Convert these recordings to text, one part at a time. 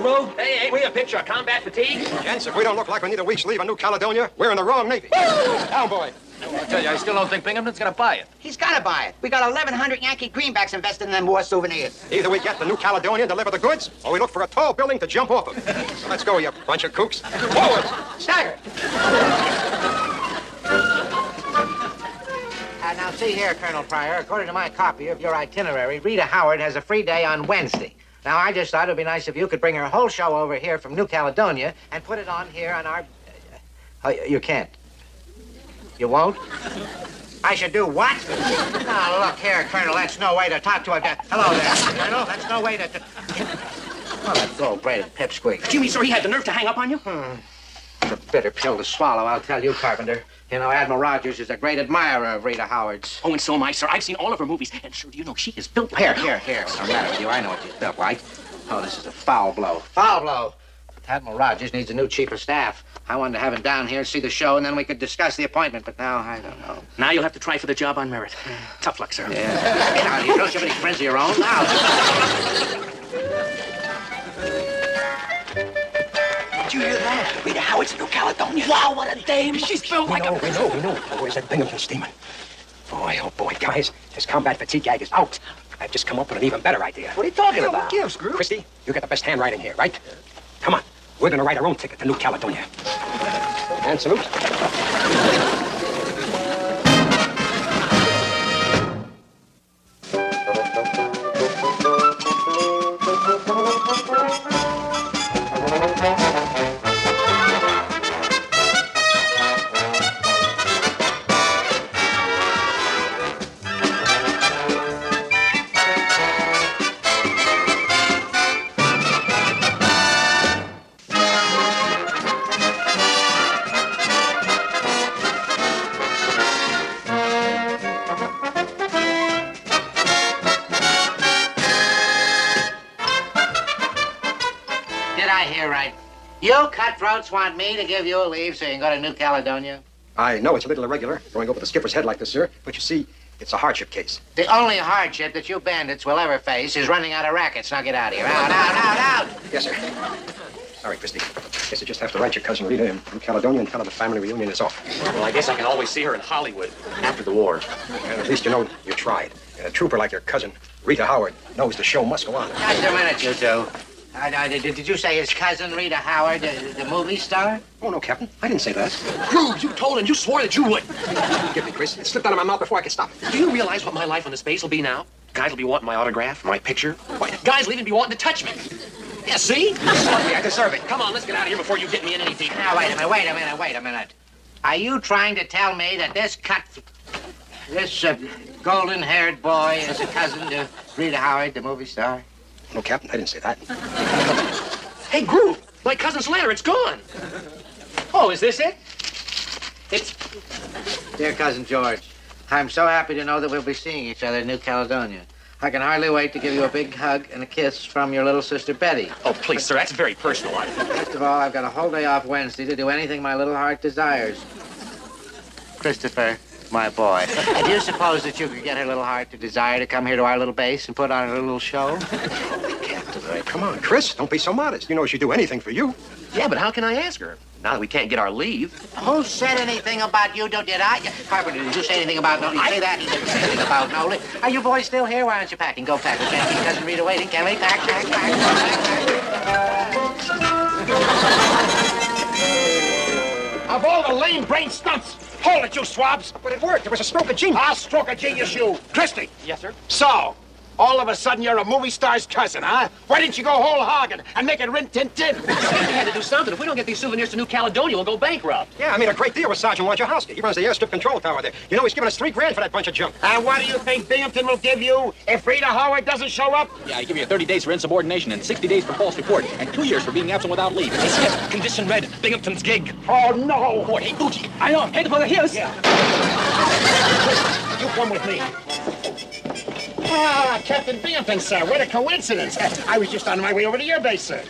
crew? Hey, ain't we a picture of combat fatigue? Gents, if we don't look like we need a week's leave on New Caledonia, we're in the wrong Navy. Down, boy. I tell you, I still don't think Binghamton's gonna buy it. He's gotta buy it. We got 1,100 Yankee greenbacks invested in them war souvenirs. Either we get the New Caledonia and deliver the goods, or we look for a tall building to jump off of. So let's go, you bunch of kooks. Forward! Stagger! Now, see here, Colonel Pryor, according to my copy of your itinerary, Rita Howard has a free day on Wednesday. Now, I just thought it would be nice if you could bring her whole show over here from New Caledonia and put it on here on our... you can't. You won't? I should do what? Now, look here, Colonel, that's no way to talk to a... Hello there, Colonel, that's no way to... Oh, that gold-braided pipsqueak. Jimmy, sir, he had the nerve to hang up on you? It's a bitter pill to swallow, I'll tell you, Carpenter. You know, Admiral Rogers is a great admirer of Rita Howard's. Oh, and so am I, sir. I've seen all of her movies. And, sir, do you know she is built like... Here. What's the matter with you? I know what she's built like. Oh, this is a foul blow. Foul blow. Admiral Rogers needs a new chief of staff. I wanted to have him down here, see the show, and then we could discuss the appointment. But now, I don't know. Now you'll have to try for the job on merit. Tough luck, sir. Yeah. Get out of here. Don't you have any friends of your own? Now. Did you hear that? Rita Howard's in New Caledonia. Wow, what a dame. She's built like a... We know. Where's that Binghamton steaming? Boy, oh boy, guys, this combat fatigue gag is out. I've just come up with an even better idea. What are you talking about? What gives, Groove? Christy, you got the best handwriting here, right? Come on. We're going to write our own ticket to New Caledonia. And salute. You cutthroats want me to give you a leave so you can go to New Caledonia? I know it's a little irregular, going over the skipper's head like this, sir, but you see, it's a hardship case. The only hardship that you bandits will ever face is running out of rackets. Now get out of here. Out. Yes, sir. Sorry, Christy. Guess you just have to write your cousin Rita in New Caledonia and tell her the family reunion is off. Well, I guess I can always see her in Hollywood after the war. And at least you know you tried. And a trooper like your cousin, Rita Howard, knows the show must go on. Just a minute, you two. Did you say his cousin, Rita Howard, the movie star? Oh, no, Captain. I didn't say that. Groove, you told him. You swore that you would. Forgive me, Chris. It slipped out of my mouth before I could stop. Do you realize what my life on the space will be now? Guys will be wanting my autograph, my picture. Why, guys will even be wanting to touch me. Yeah, see? I deserve it. Come on, let's get out of here before you get me in any deep. Now, wait a minute. Are you trying to tell me that this golden-haired boy is a cousin to Rita Howard, the movie star? No, Captain, I didn't say that. Hey, Groove, my cousin's letter, it's gone. Oh, is this it? It's... Dear Cousin George, I'm so happy to know that we'll be seeing each other in New Caledonia. I can hardly wait to give you a big hug and a kiss from your little sister, Betty. Oh, please, sir, that's very personal. First of all, I've got a whole day off Wednesday to do anything my little heart desires. Christopher, my boy, do you suppose that you could get her little heart to desire to come here to our little base and put on a little show? Captain, come on, Chris, don't be so modest. You know she'd do anything for you. Yeah, but how can I ask her? Now that we can't get our leave. Who said anything about you? Did I? Carpenter, did you say anything about no? You say that? He didn't say anything about no leave. Are you boys still here? Why aren't you packing? Go pack. We can't keep Cousin Rita waiting, can we? Pack. Of all the lame-brained stunts, hold it, you swabs. But it worked. It was a stroke of genius. I'll stroke a genius, you. Christy. Yes, sir? So, all of a sudden you're a movie star's cousin, huh? Why didn't you go whole hog and make it rin-tin-tin? We had to do something. If we don't get these souvenirs to New Caledonia, we'll go bankrupt. Yeah, I mean, a great deal with Sergeant Wojciechowski. He runs the airstrip control tower there. You know, he's giving us $3,000 for that bunch of junk. And what do you think Binghamton will give you if Rita Howard doesn't show up? Yeah, I give you 30 days for insubordination and 60 days for false report and 2 years for being absent without leave. Hey, Skip, condition read. Binghamton's gig. Oh, no. Boy, hey, Boogie. I know. Head for the hills. Yeah. You come with me. Ah, Captain Binghamton, sir. What a coincidence. I was just on my way over to your base, sir.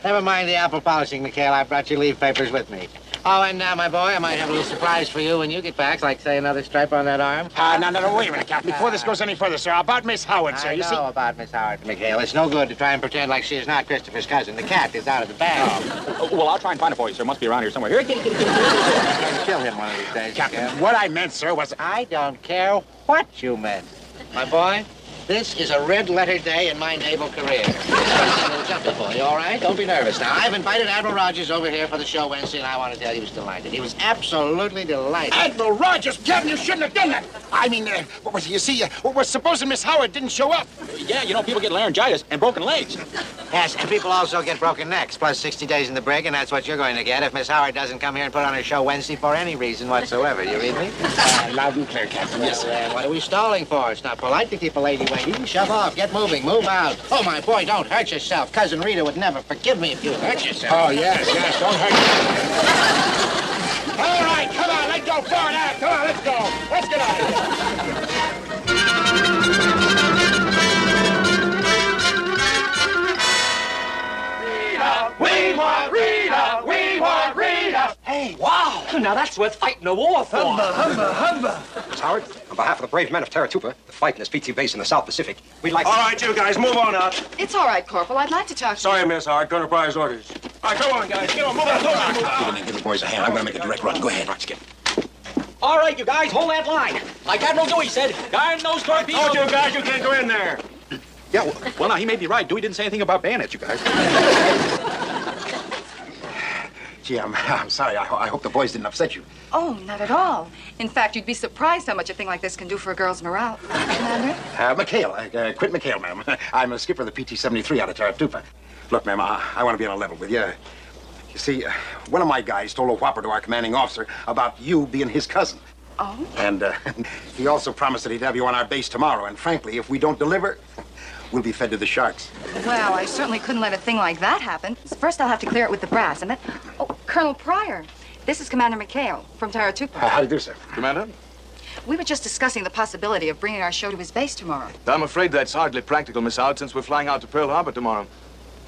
Never mind the apple polishing, McHale. I brought your leave papers with me. Oh, and my boy, I might have a little surprise for you when you get back, like, say, another stripe on that arm. No, wait a minute, Captain. Before this goes any further, sir, about Miss Howard, sir, you see... I know about Miss Howard, McHale. It's no good to try and pretend like she is not Christopher's cousin. The cat is out of the bag. Well, I'll try and find it for you, sir. Must be around here somewhere. Here, I'm going to kill him one of these days. Captain, what I meant, sir, was... I don't care what you meant. My boy, this is a red-letter day in my naval career. A little jumpy for you, all right? Don't be nervous. Now, I've invited Admiral Rogers over here for the show Wednesday, and I want to tell you he was delighted. He was absolutely delighted. Admiral Rogers, Captain, you shouldn't have done that. I mean, what was it? You see, we're supposing Miss Howard didn't show up. Yeah, you know, people get laryngitis and broken legs. Yes, and people also get broken necks, plus 60 days in the brig, and that's what you're going to get if Miss Howard doesn't come here and put on her show Wednesday for any reason whatsoever. You read me? Loud and clear, Captain, yes, sir. What are we stalling for? It's not polite to keep a lady waiting. Shove off. Get moving. Move out. Oh, my boy, don't hurt yourself. Cousin Rita would never forgive me if you hurt yourself. Oh, yes, don't hurt yourself. All right, come on, let's go forward out. Come on, let's go. Let's get out of here. We want Rita! We want Rita! Hey, wow! Now that's worth fighting a war for. Humba! Miss Howard, on behalf of the brave men of Taratupa, the fight in this PT base in the South Pacific, we'd like All right, you guys, move on out. It's all right, Corporal. I'd like to talk to Sorry, Miss Howard. Colonel Pryor's orders. All right, come on, guys. Get on. Move on. Give the boys a hand. I'm going to make a direct run. Go ahead, Skip. All right, you guys, hold that line. Like Admiral Dewey said, guard those torpedoes. Told you guys you can't go in there. Yeah, well, now, he may be right. Dewey didn't say anything about bayonets, you guys. Gee, I'm sorry. I hope the boys didn't upset you. Oh, not at all. In fact, you'd be surprised how much a thing like this can do for a girl's morale. Commander? McHale. Quint McHale, ma'am. I'm a skipper of the PT-73 out of Taratupa. Look, ma'am, I want to be on a level with you. You see, one of my guys told a whopper to our commanding officer about you being his cousin. Oh? And he also promised that he'd have you on our base tomorrow. And frankly, if we don't deliver, we'll be fed to the sharks. Well, I certainly couldn't let a thing like that happen. First, I'll have to clear it with the brass, and then... Oh, Colonel Pryor. This is Commander McHale from Taratupa. How do you do, sir? Commander? We were just discussing the possibility of bringing our show to his base tomorrow. I'm afraid that's hardly practical, Miss Howard, since we're flying out to Pearl Harbor tomorrow.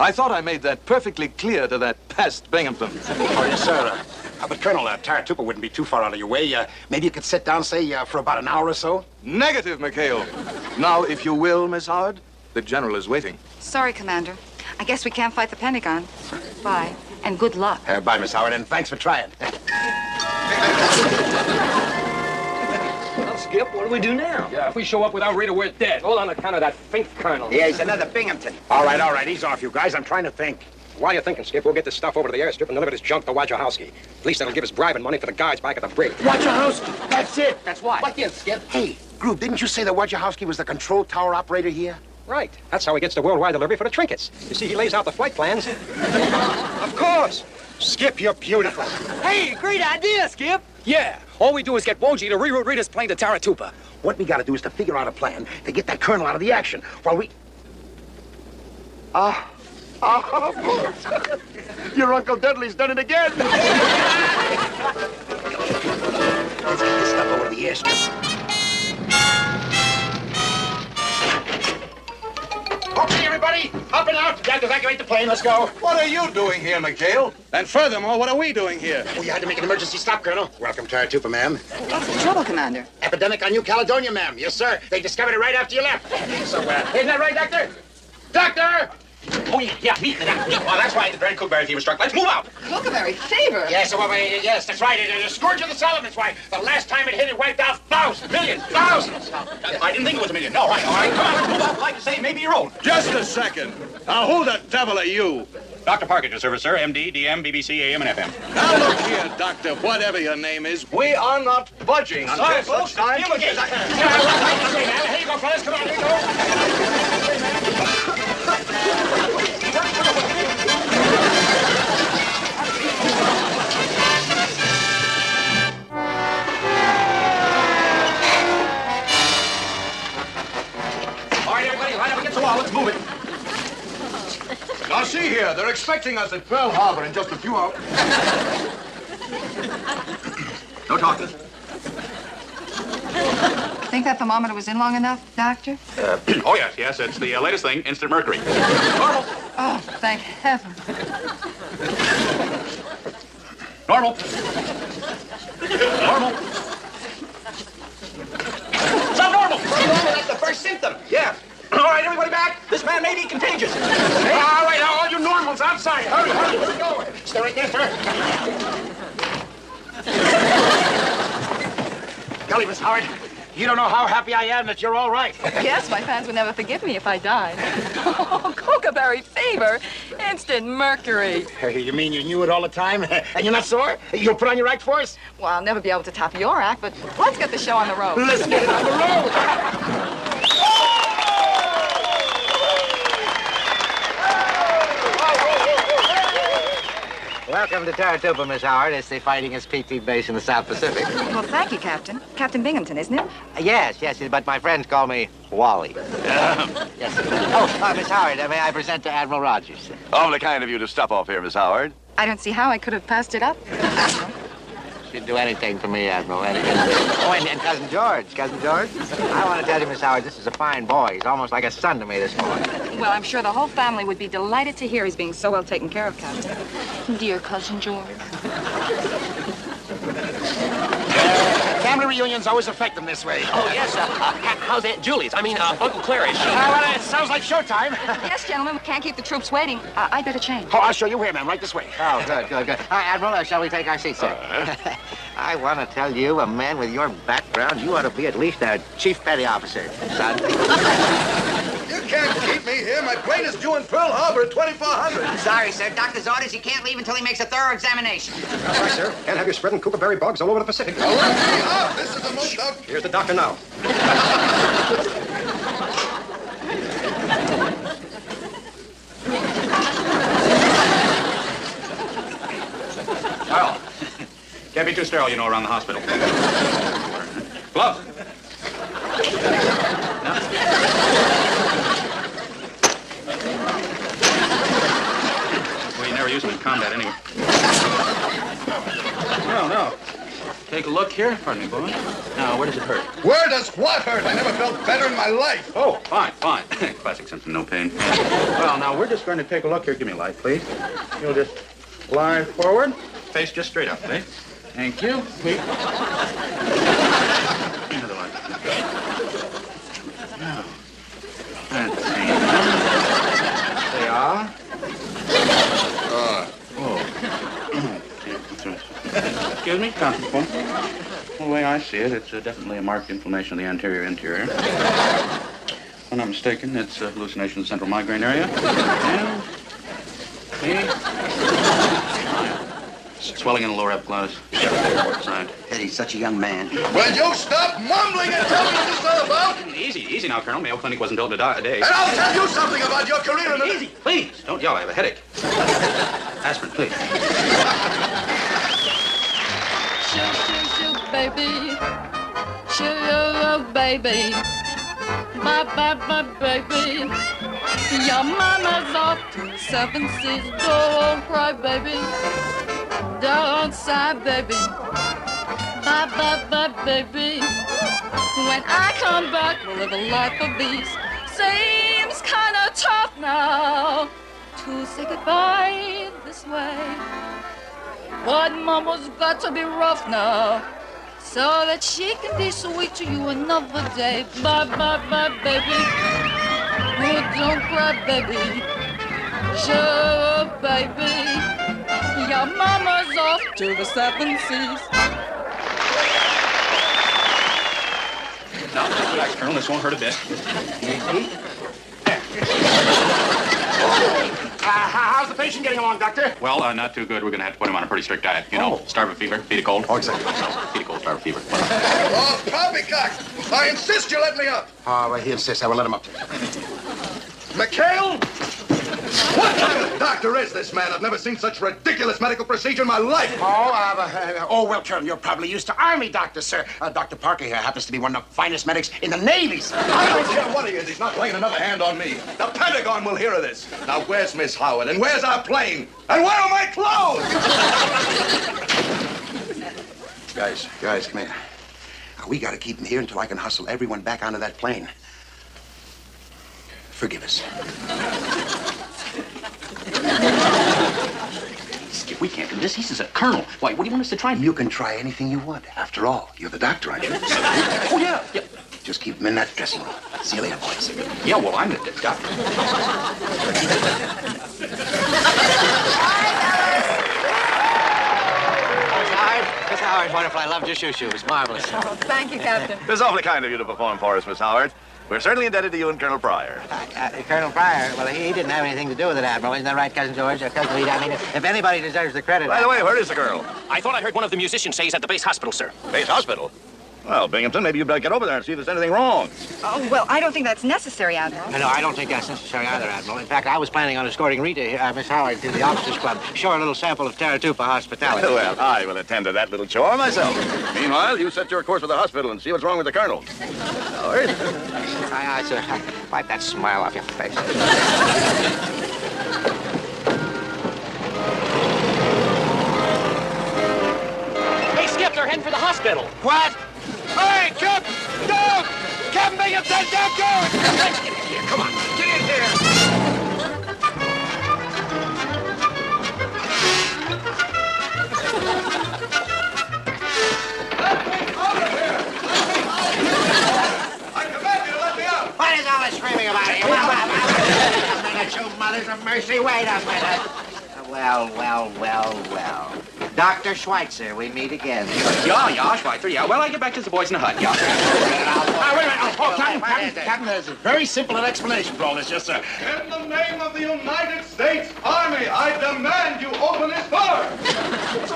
I thought I made that perfectly clear to that pest Binghamton. Oh, yes, sir. But, Colonel, Taratupa wouldn't be too far out of your way. Maybe you could sit down, say, for about an hour or so? Negative, McHale. Now, if you will, Miss Howard, the general is waiting. Sorry, Commander. I guess we can't fight the Pentagon. Bye, and good luck. Bye, Miss Howard, and thanks for trying. Well, Skip, what do we do now? Yeah, if we show up without Rita, we're dead. All on account of that fink colonel. Yeah, he's another Binghamton. All right, ease off, you guys. I'm trying to think. While you're thinking, Skip, we'll get this stuff over to the airstrip and deliver this junk to Wachowski. At least that'll give us bribing money for the guards back at the brig. Wachowski! That's it! That's why. What gives, Skip? Hey, Groove, didn't you say that Wachowski was the control tower operator here? Right. That's how he gets the worldwide delivery for the trinkets. You see, he lays out the flight plans. Of course. Skip, you're beautiful. Hey, great idea, Skip. Yeah, all we do is get Wojie to reroute Rita's plane to Taratupa. What we gotta do is to figure out a plan to get that colonel out of the action while we... Your Uncle Dudley's done it again. Let's get this stuff over to the airstrip. Okay, everybody, up and out. Got to evacuate the plane. Let's go. What are you doing here, McHale? And furthermore, what are we doing here? We had to make an emergency stop, Colonel. Welcome to Taratupa, ma'am. What's the trouble, Commander? Epidemic on New Caledonia, ma'am. Yes, sir. They discovered it right after you left. So, isn't that right, Doctor? Doctor! Oh, yeah, me. Well, that's why the Grand Cookberry fever struck. Let's move out. Cookberry fever? Yes, yes, that's right. It's a scourge of the Solomons. Why, the last time it hit, it wiped out thousands, millions, thousands. I didn't think it was a million. No, all right. Come on, let's move out. I'd like to say maybe your own. Just a second. Now, who the devil are you? Dr. Park at your service, sir. MD, DM, BBC, AM, and FM. Now, look here, Doctor, whatever your name is, we are not budging until such time... Here you go, fellas. Come on, here you go. All right, everybody, line up against the wall. Let's move it. Now, see here, they're expecting us at Pearl Harbor in just a few hours. No talking. Think that thermometer was in long enough, Doctor? Oh, yes. It's the latest thing, instant mercury. Oh, thank heaven. Normal. Normal. Subnormal. That's the first symptom. Yeah. All right, everybody back. This man may be contagious. All right, now, all you normals outside. Hurry, hurry, here we go. Stay right there, sir. Golly, Miss Howard, you don't know how happy I am that you're all right. Yes, my fans would never forgive me if I died. Oh, Coca-berry fever. Instant mercury. Hey, you mean you knew it all the time? And you're not sore? You'll put on your act for us? Well, I'll never be able to top your act, but let's get the show on the road. Let's get it on the road. Welcome to Taratuba, Miss Howard. It's the fightingest PT base in the South Pacific. Well, thank you, Captain. Captain Binghamton, isn't it? Yes, but my friends call me Wally. Yes. Oh, Miss Howard, may I present to Admiral Rogers? Awfully kind of you to stop off here, Miss Howard. I don't see how I could have passed it up. She'd do anything for me, Admiral, anything. Oh, and Cousin George. Cousin George? I want to tell you, Miss Howard, this is a fine boy. He's almost like a son to me, this boy. Well, I'm sure the whole family would be delighted to hear he's being so well taken care of, Captain. Dear Cousin George. Family reunions always affect them this way. Oh, yes. How's Aunt Julie's? I mean, Uncle Clary. She... Well, it sounds like showtime. Yes, gentlemen, we can't keep the troops waiting. I'd better change. Oh, I'll show you where, ma'am. Right this way. Oh, good. All right, Admiral, shall we take our seats, sir? I want to tell you, a man with your background, you ought to be at least a chief petty officer, son. You can't keep me here. My plane is due in Pearl Harbor at 2400. Sorry, sir. Doctor's orders, you can't leave until he makes a thorough examination. That's right, sir. Can't have you spreading Coca-berry bugs all over the Pacific. Let me out. This is the most out... Here's the doctor now. Well, can't be too sterile, you know, around the hospital. Gloves. No. Well, you never use them in combat anyway. No. Take a look here. Pardon me, boy. Now, where does it hurt? Where does what hurt? I never felt better in my life. Oh, fine. Classic symptom, no pain. Well, now, we're just going to take a look here. Give me a light, please. You'll just lie forward. Face just straight up, eh? Thank you. Wait. Another light. Now, that's pain. They are. Excuse me, Constable. The way I see it, it's definitely a marked inflammation of the anterior interior. If I'm not mistaken, it's hallucination of the central migraine area. And swelling in the lower epiglottis. Side. He's such a young man. Will you stop mumbling and tell me what this is all about? Easy now, Colonel. Mayo Clinic wasn't built in a day. And I'll tell you something about your career in the... Easy, please. Don't yell. I have a headache. Aspirin, please. Shoo, baby. Shoo, baby. Bye, baby. Your mama's off to the 7 seas. Don't cry, baby. Don't sigh, baby. Bye, baby. When I come back, we'll live a life of ease. Seems kind of tough now to say goodbye this way. But Mama's got to be rough now, so that she can be sweet to you another day. Bye, baby. Oh, don't cry, baby. Sure, baby. Your mama's off to the 7 seas. Now, relax, Colonel. This won't hurt a bit. How's the patient getting along, Doctor? Well, not too good. We're going to have to put him on a pretty strict diet. You know, starve of fever, feed a cold. Oh, exactly. No, feed a cold, starve of fever. Oh, poppycock! I insist you let me up. Oh, well, he insists. I will let him up. McHale? What kind of doctor is this man? I've never seen such ridiculous medical procedure in my life. Well, Colonel, you're probably used to Army doctors, sir. Dr. Parker here happens to be one of the finest medics in the Navy, sir. I don't care what he is. He's not laying another hand on me. The Pentagon will hear of this. Now, where's Miss Howard? And where's our plane? And where are my clothes? Guys, come here. We got to keep him here until I can hustle everyone back onto that plane. Forgive us. We can't do this. He's a colonel. Why, what do you want us to try? You can try anything you want. After all, you're the doctor, aren't you? Oh, yeah. Just keep him in that dressing room. See you later, boys. Yeah, well, I'm the doctor. Miss Howard, wonderful. I loved your shoo-shoo. It was marvelous. Oh, thank you, Captain. It was awfully kind of you to perform for us, Miss Howard. We're certainly indebted to you and Colonel Pryor. Colonel Pryor, well, he didn't have anything to do with it, Admiral. Isn't that right, Cousin George? Cousin Reed, I mean, if anybody deserves the credit... By the way, where is the girl? I thought I heard one of the musicians say he's at the base hospital, sir. Base hospital? Well, Binghamton, maybe you'd better get over there and see if there's anything wrong. Oh, well, I don't think that's necessary, Admiral. No, I don't think that's necessary either, Admiral. In fact, I was planning on escorting Rita, Miss Howard, to the Officers Club. Show her a little sample of Taratupa hospitality. Well, I will attend to that little chore myself. Meanwhile, you set your course for the hospital and see what's wrong with the colonel. Howard? Aye, sir. Wipe that smile off your face. Hey, Skip, they're heading for the hospital. What? Hey, Cap! Don't! Captain Binghamton, don't go! Let's get in here. Come on, get in here. I command you to let me out! What is all this screaming about here? Wait a minute, you mothers of mercy. Wait a minute. Well. Dr. Schweitzer, we meet again. Yeah, Schweitzer, yeah. Well, I get back to the boys in the hut, yeah. Wait a minute. Captain, there's a very simple explanation for all this, yes, sir. In the name of the United States Army, I demand you open this door!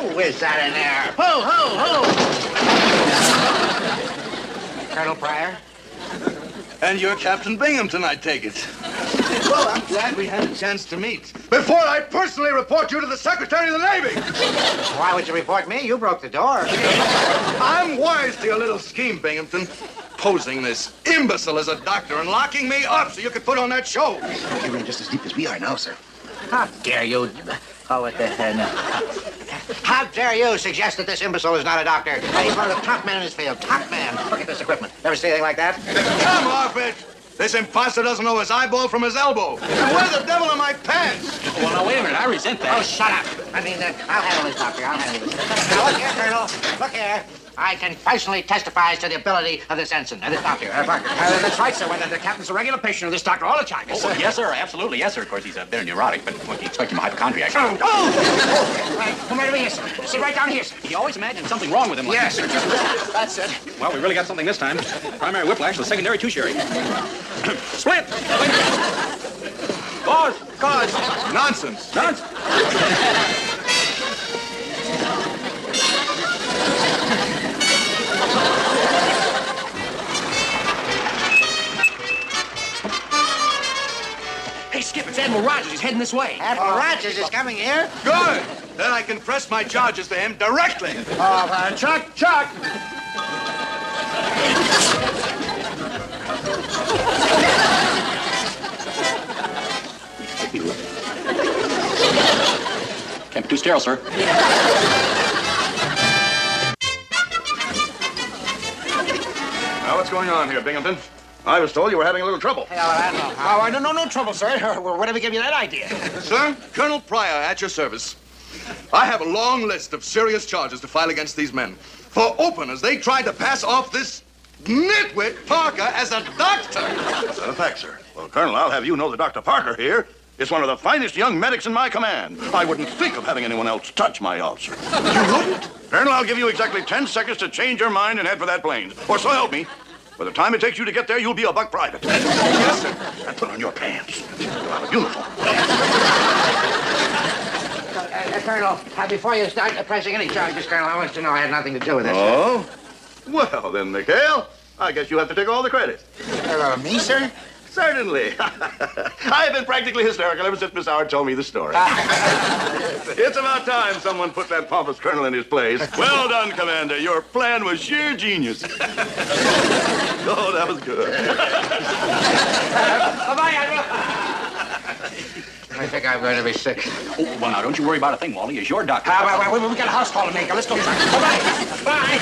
Who is that in there? Who? Colonel Pryor? And you're Captain Binghamton, I take it. Well, I'm glad we had a chance to meet. Before I personally report you to the Secretary of the Navy! Why would you report me? You broke the door. I'm wise to your little scheme, Binghamton. Posing this imbecile as a doctor and locking me up so you could put on that show. You're in just as deep as we are now, sir. How dare you? Oh, what the hell? No. How dare you suggest that this imbecile is not a doctor? He's one of the top men in his field. Top man. Look at this equipment. Ever see anything like that? Come off it! This imposter doesn't know his eyeball from his elbow. And where the devil are my pants? Well, now, wait a minute. I resent that. Oh, shut up. I mean, I'll handle this, Doctor. I'll handle this. Now, look here, Colonel. Look here. I can personally testify as to the ability of this ensign, this doctor, Parker. That's right, sir. When the captain's a regular patient of this doctor all the time. Oh, well, yes, sir. Absolutely. Yes, sir. Of course, he's a bit neurotic, but what do you expect him a hypochondriac? Right, come right over here, sir. Sit right down here, sir. He always imagined something wrong with him. Like Yes, sir. That's it. Well, we really got something this time. Primary whiplash with secondary two-sherry. Split! Cause! Nonsense. Hey, Skip, it's Admiral Rogers. He's heading this way. Admiral Rogers is coming here. Good. Then I can press my charges to him directly. Chuck! Can't be too sterile, sir. Now, what's going on here, Binghamton? I was told you were having a little trouble. Hey, Admiral. Oh, no trouble, sir. Whatever gave you that idea? Sir, Colonel Pryor at your service. I have a long list of serious charges to file against these men. For openers, they tried to pass off this nitwit Parker as a doctor. Is that a fact, sir? Well, Colonel, I'll have you know that Dr. Parker here is one of the finest young medics in my command. I wouldn't think of having anyone else touch my officer. You wouldn't? Colonel, I'll give you exactly 10 seconds to change your mind and head for that plane. Or so help me. By the time it takes you to get there, you'll be a buck private. Yes, sir. And put on your pants. You'll have a uniform. Colonel, before you start pressing any charges, Colonel, I want you to know I had nothing to do with this. Oh? Well, then, McHale, I guess you have to take all the credit. Me, sir? Certainly. I've been practically hysterical ever since Miss Howard told me the story. It's about time someone put that pompous colonel in his place. Well done, Commander. Your plan was sheer genius. Oh, that was good. Bye-bye, Admiral. I think I'm going to be sick. Oh, well, now, don't you worry about a thing, Wally. It's your doctor. We got a house call to make. Let's go. Bye-bye. Bye.